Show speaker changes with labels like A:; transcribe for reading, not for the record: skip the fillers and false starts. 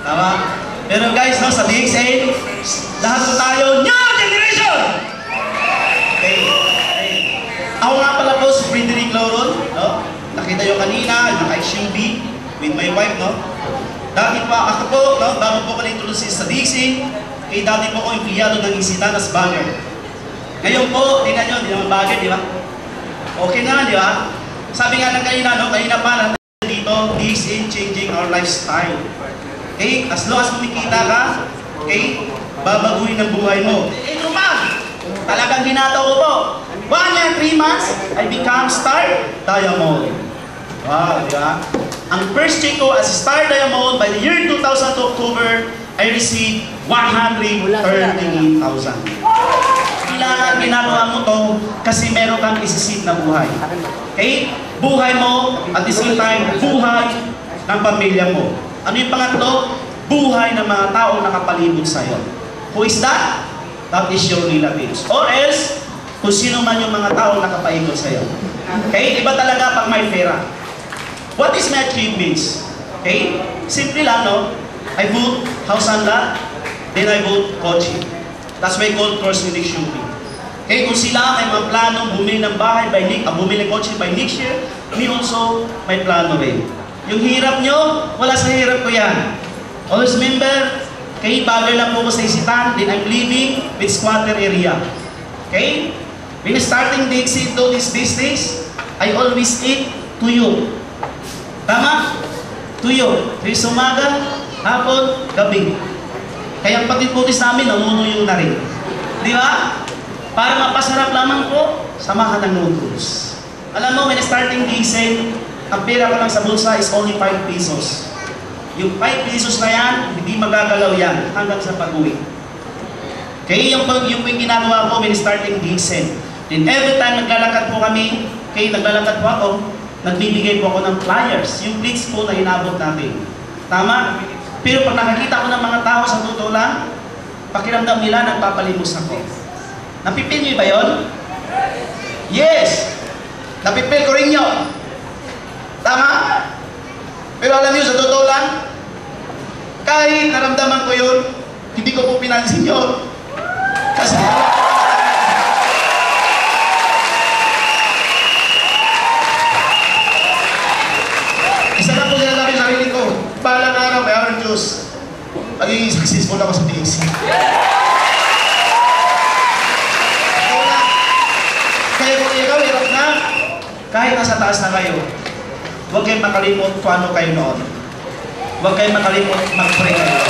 A: Tama? Pero guys, no, sa DXA, lahat po tayo, new generation! Okay. Ako nga pala po si Frederick Loron, no? Nakita nyo kanina, naka-SUV with my wife, no? Dati pa ako po, no? Bago po ko na-introduce sa DXA, dati po ko empleyado ng Isitanas Bagger. Ngayon po, tingnan nyo, hindi naman bagay, di ba? Okay na, di ba? Sabi nga ng kanina, no? Kanina pa natin dito, DXA changing our lifestyle. Okay? As long as kumikita ka, okay? Babaguhin ang buhay mo. Eh, naman! Talagang ginataw ko po. 1 year, 3 months, I become Star Diamond. Wow, di ba? Ang first check ko as Star Diamond by the year 2000 October, I received 138,000. Kailangan ginagawa mo to kasi meron kang isisid na buhay. Okay? Buhay mo, at the same time, buhay ng pamilya mo. Ano yung pangatlo? Buhay ng mga tao nakapalibot sa'yo. Who is that? That is your relatives. Or else, kung sino man yung mga tao nakapaikot sa'yo. Okay? Iba talaga pag may pera. What is my achievements? Okay? Simple lang, no? I vote house and lot, then I vote coaching. That's why I call cross-unit shooting. Okay, kung sila may mga planong bumili ng bahay by bumili ng coaching by next year, me also may plano rin. Yung hirap nyo, wala sa hirap ko yan. Always remember, okay, bagay lang po ko sa isitan, then I'm living with squatter area. Okay? When starting the exit to these days, I always eat tuyo. Tama? Tuyo. Tuyo sa umaga, hapon, gabi. Kaya ang pati-putis namin, nanunuyo na rin. Di ba? Para mapasarap lamang po, samahan ng noodles. Alam mo, when starting gising, ang pera ko lang sa bulsa is only 5 pesos. Yung 5 pesos na yan, hindi magagalaw yan hanggang sa pag-uwi. Okay, yung ginagawa ko when starting gising. Then every time naglalakad po kami, okay, naglalakad po ako, nagbibigay po ako ng flyers, yung plates po na inabot natin. Tama? Pero pag nakakita ko ng mga tao sa totoo lang, pakiramdam nila nagpapalimos ako. Napipil niyo ba yun? Yes! Napipil ko rin yun. Tama? Pero alam niyo, sa totoo lang, kahit naramdaman ko yun, hindi ko po pinansin yun. Kasi isa na po sinasabi sa sarili ko, balang araw, may orange juice. Magiging successful ako sa DXC. Kaya kung ikaw, hirap na, kahit nasa taas na kayo, huwag kayong makalimot kung ano kayo noon. Huwag kayong makalimot mag-pray kayo.